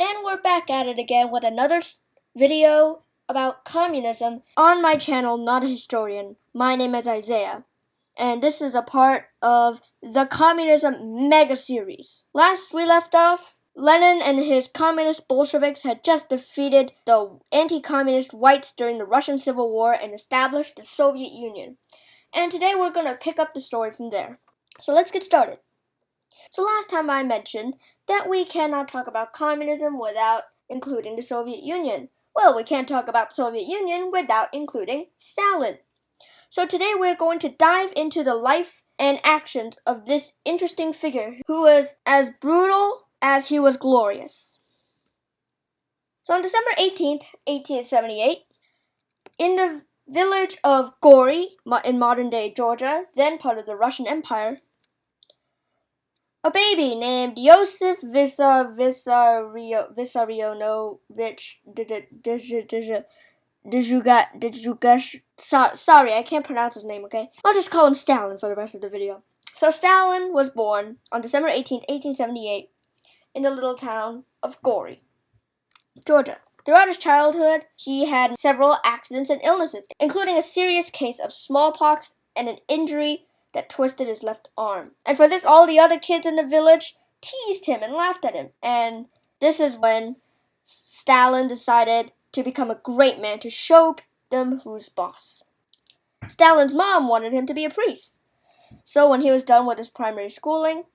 And we're back at it again with another video about communism on my channel, Not a Historian. My name is Isaiah, and this is a part of the Communism Mega Series. Last we left off, Lenin and his communist Bolsheviks had just defeated the anti-communist whites during the Russian Civil War and established the Soviet Union. And today we're going to pick up the story from there. So let's get started. So last time I mentioned that we cannot talk about communism without including the Soviet Union. Well, we can't talk about the Soviet Union without including Stalin. So today we're going to dive into the life and actions of this interesting figure who was as brutal as he was glorious. So on December 18th, 1878, in the village of Gori in modern-day Georgia, then part of the Russian Empire, a baby named Joseph Vissarionovich Djugash. Sorry, I can't pronounce his name, okay? I'll just call him Stalin for the rest of the video. So Stalin was born on December 18th, 1878 in the little town of Gori, Georgia. Throughout his childhood, he had several accidents and illnesses, including a serious case of smallpox and an injury that twisted his left arm. And for this, all the other kids in the village teased him and laughed at him. And this is when Stalin decided to become a great man to show them who's boss. Stalin's mom wanted him to be a priest. So when he was done with his primary schooling,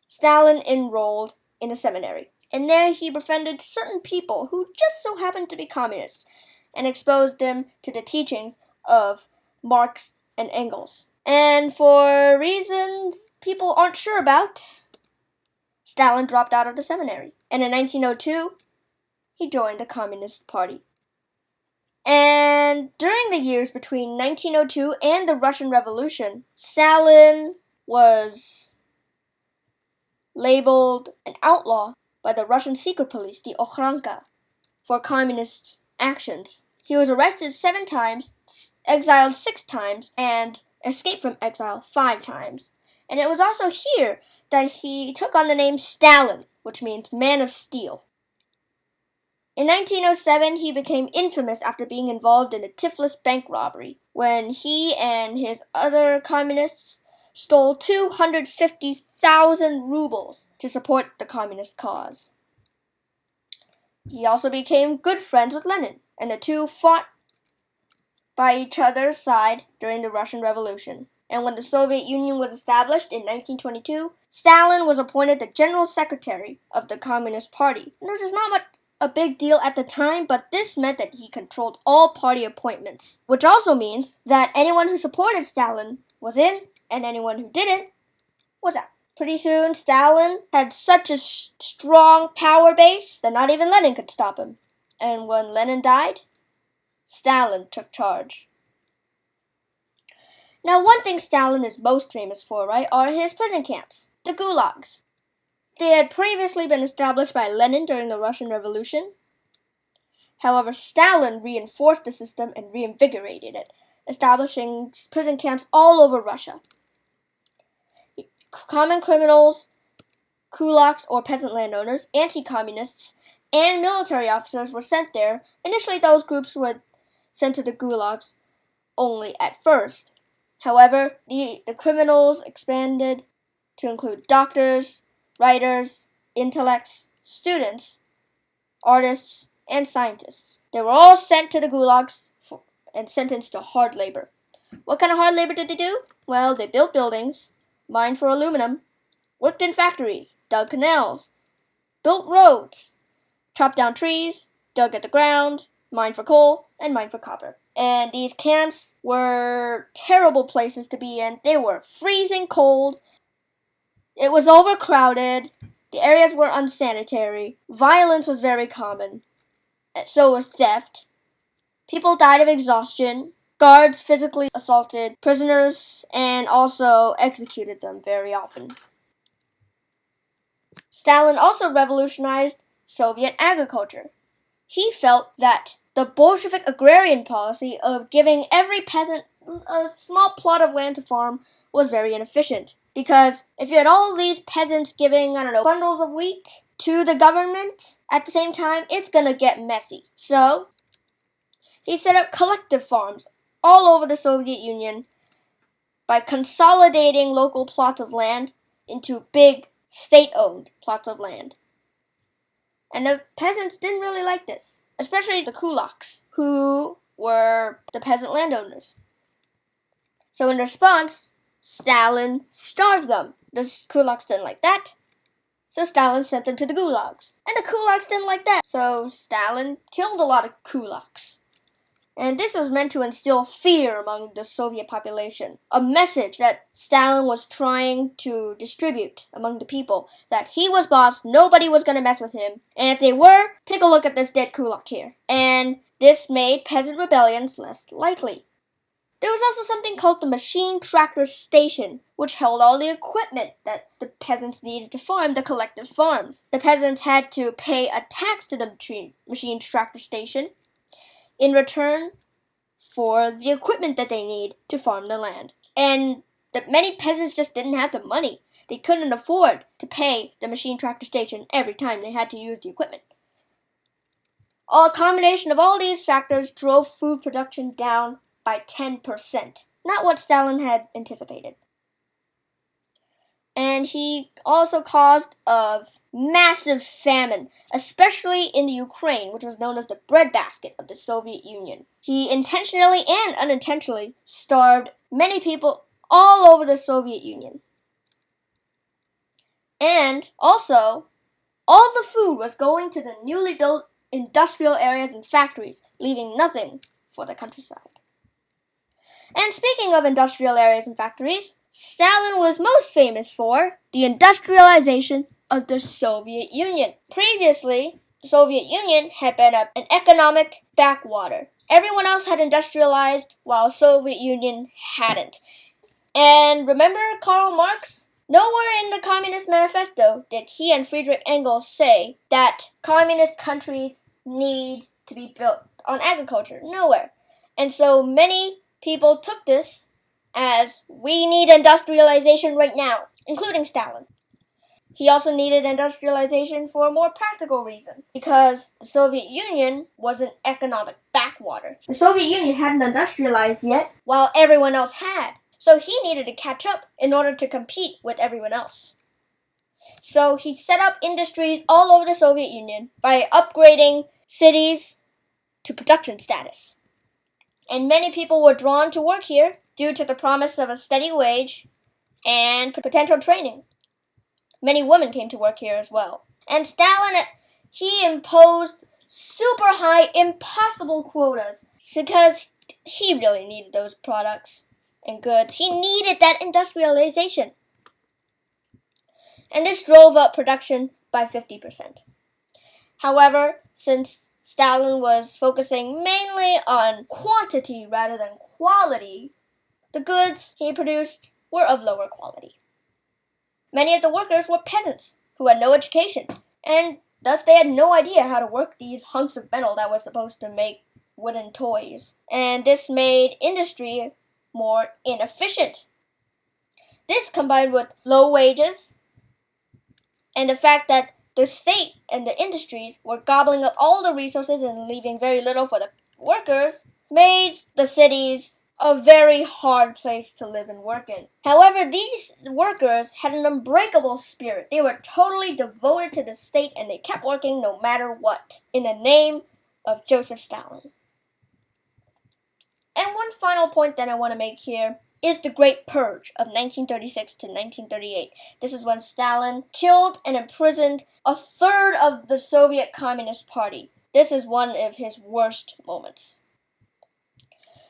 Stalin enrolled in a seminary. And there he befriended certain people who just so happened to be communists and exposed them to the teachings of Marx and Engels. And for reasons people aren't sure about, Stalin dropped out of the seminary. And in 1902, he joined the Communist Party. And during the years between 1902 and the Russian Revolution, Stalin was labeled an outlaw by the Russian secret police, the Okhranka, for communist actions. He was arrested 7 times, exiled 6 times, and escaped from exile 5 times. And it was also here that he took on the name Stalin, which means man of steel. In 1907, he became infamous after being involved in a Tiflis bank robbery, when he and his other communists stole 250,000 rubles to support the communist cause. He also became good friends with Lenin, and the two fought by each other's side during the Russian Revolution. And when the Soviet Union was established in 1922, Stalin was appointed the General Secretary of the Communist Party. And this was not much a big deal at the time, but this meant that he controlled all party appointments, which also means that anyone who supported Stalin was in, and anyone who didn't was out. Pretty soon, Stalin had such a strong power base that not even Lenin could stop him. And when Lenin died, Stalin took charge. Now, one thing Stalin is most famous for, right, are his prison camps, the Gulags. They had previously been established by Lenin during the Russian Revolution. However, Stalin reinforced the system and reinvigorated it, establishing prison camps all over Russia. Common criminals, kulaks or peasant landowners, anti-communists, and military officers were sent there. Initially, those groups were sent to the gulags only at first. However, the criminals expanded to include doctors, writers, intellects, students, artists, and scientists. They were all sent to the gulags and sentenced to hard labor. What kind of hard labor did they do? Well, they built buildings, mined for aluminum, worked in factories, dug canals, built roads, chopped down trees, dug at the ground, mined for coal, and mined for copper. And these camps were terrible places to be in. They were freezing cold. It was overcrowded. The areas were unsanitary. Violence was very common. So was theft. People died of exhaustion. Guards physically assaulted prisoners and also executed them very often. Stalin also revolutionized Soviet agriculture. He felt that the Bolshevik agrarian policy of giving every peasant a small plot of land to farm was very inefficient. Because if you had all these peasants giving, bundles of wheat, to the government, at the same time, it's gonna get messy. So, he set up collective farms all over the Soviet Union by consolidating local plots of land into big state-owned plots of land. And the peasants didn't really like this, especially the kulaks, who were the peasant landowners. So in response, Stalin starved them. The kulaks didn't like that, so Stalin sent them to the gulags. And the kulaks didn't like that, so Stalin killed a lot of kulaks. And this was meant to instill fear among the Soviet population, a message that Stalin was trying to distribute among the people, that he was boss, nobody was going to mess with him, and if they were, take a look at this dead kulak here. And this made peasant rebellions less likely. There was also something called the machine tractor station, which held all the equipment that the peasants needed to farm the collective farms. The peasants had to pay a tax to the machine tractor station in return for the equipment that they need to farm the land. And many peasants just didn't have the money. They couldn't afford to pay the machine tractor station every time they had to use the equipment. A combination of all these factors drove food production down by 10%, not what Stalin had anticipated. And he also caused a massive famine, especially in the Ukraine, which was known as the breadbasket of the Soviet Union. He intentionally and unintentionally starved many people all over the Soviet Union. And also, all the food was going to the newly built industrial areas and factories, leaving nothing for the countryside. And speaking of industrial areas and factories, Stalin was most famous for the industrialization of the Soviet Union. Previously, the Soviet Union had been an economic backwater. Everyone else had industrialized while the Soviet Union hadn't. And remember Karl Marx? Nowhere in the Communist Manifesto did he and Friedrich Engels say that communist countries need to be built on agriculture. Nowhere. And so many people took this as we need industrialization right now, including Stalin. He also needed industrialization for a more practical reason, because the Soviet Union was an economic backwater. The Soviet Union hadn't industrialized yet, while everyone else had. So he needed to catch up in order to compete with everyone else. So he set up industries all over the Soviet Union by upgrading cities to production status. And many people were drawn to work here due to the promise of a steady wage and potential training. Many women came to work here as well. And Stalin, he imposed super high, impossible quotas because he really needed those products and goods. He needed that industrialization. And this drove up production by 50%. However, since Stalin was focusing mainly on quantity rather than quality, the goods he produced were of lower quality. Many of the workers were peasants who had no education, and thus they had no idea how to work these hunks of metal that were supposed to make wooden toys. And this made industry more inefficient. This combined with low wages and the fact that the state and the industries were gobbling up all the resources and leaving very little for the workers made the cities a very hard place to live and work in. However, these workers had an unbreakable spirit. They were totally devoted to the state and they kept working no matter what, in the name of Joseph Stalin. And one final point that I want to make here is the Great Purge of 1936 to 1938. This is when Stalin killed and imprisoned a third of the Soviet Communist Party. This is one of his worst moments.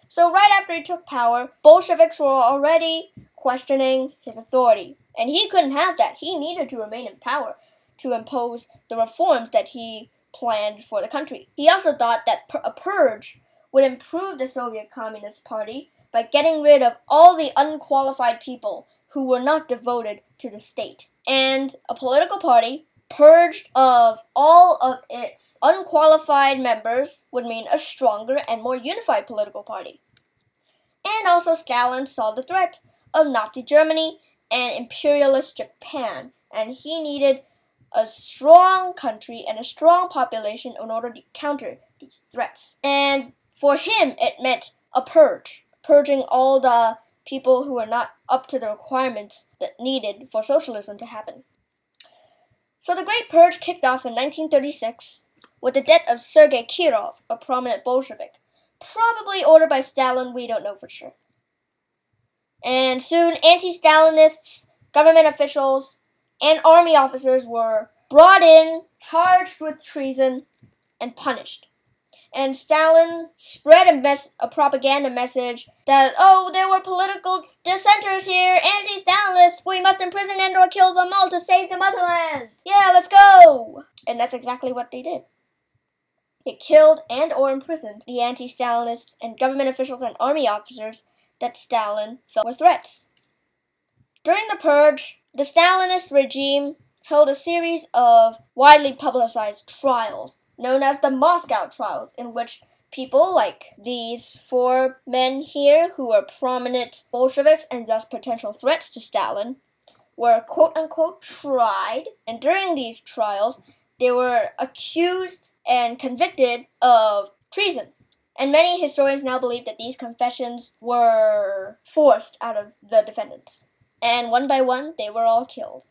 So right after he took power, Bolsheviks were already questioning his authority. And he couldn't have that. He needed to remain in power to impose the reforms that he planned for the country. He also thought that a purge would improve the Soviet Communist Party by getting rid of all the unqualified people who were not devoted to the state. And a political party purged of all of its unqualified members would mean a stronger and more unified political party. And also Stalin saw the threat of Nazi Germany and imperialist Japan, and he needed a strong country and a strong population in order to counter these threats. And for him, it meant a purge, purging all the people who were not up to the requirements that needed for socialism to happen. So the Great Purge kicked off in 1936 with the death of Sergei Kirov, a prominent Bolshevik, probably ordered by Stalin, we don't know for sure. And soon, anti-Stalinists, government officials, and army officers were brought in, charged with treason, and punished. And Stalin spread a propaganda message that, oh, there were political dissenters here, anti-Stalinists, we must imprison and or kill them all to save the motherland. Yeah, let's go! And that's exactly what they did. They killed and or imprisoned the anti-Stalinists and government officials and army officers that Stalin felt were threats. During the purge, the Stalinist regime held a series of widely publicized trials known as the Moscow trials, in which people like these 4 men here, who were prominent Bolsheviks and thus potential threats to Stalin, were quote-unquote tried, and during these trials, they were accused and convicted of treason. And many historians now believe that these confessions were forced out of the defendants. And one by one, they were all killed.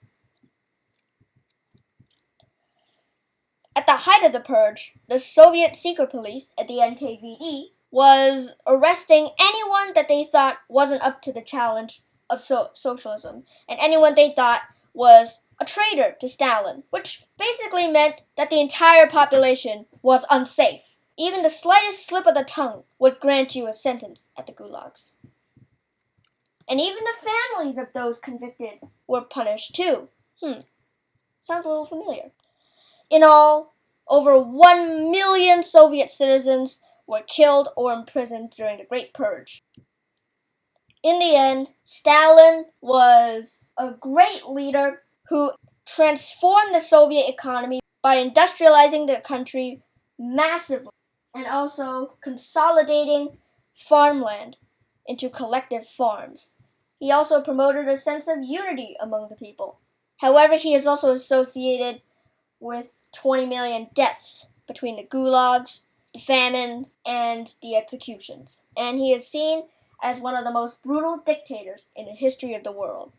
At the height of the purge, the Soviet secret police at the NKVD was arresting anyone that they thought wasn't up to the challenge of socialism, and anyone they thought was a traitor to Stalin, which basically meant that the entire population was unsafe. Even the slightest slip of the tongue would grant you a sentence at the Gulags. And even the families of those convicted were punished too. Sounds a little familiar. In all, over 1 million Soviet citizens were killed or imprisoned during the Great Purge. In the end, Stalin was a great leader who transformed the Soviet economy by industrializing the country massively and also consolidating farmland into collective farms. He also promoted a sense of unity among the people. However, he is also associated with 20 million deaths between the gulags, the famine, and the executions. And he is seen as one of the most brutal dictators in the history of the world.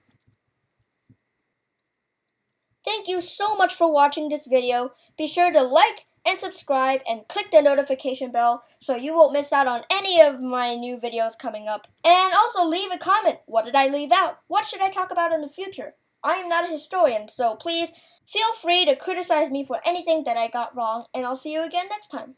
Thank you so much for watching this video. Be sure to like and subscribe and click the notification bell so you won't miss out on any of my new videos coming up. And also leave a comment. What did I leave out? What should I talk about in the future? I am not a historian, so please feel free to criticize me for anything that I got wrong, and I'll see you again next time.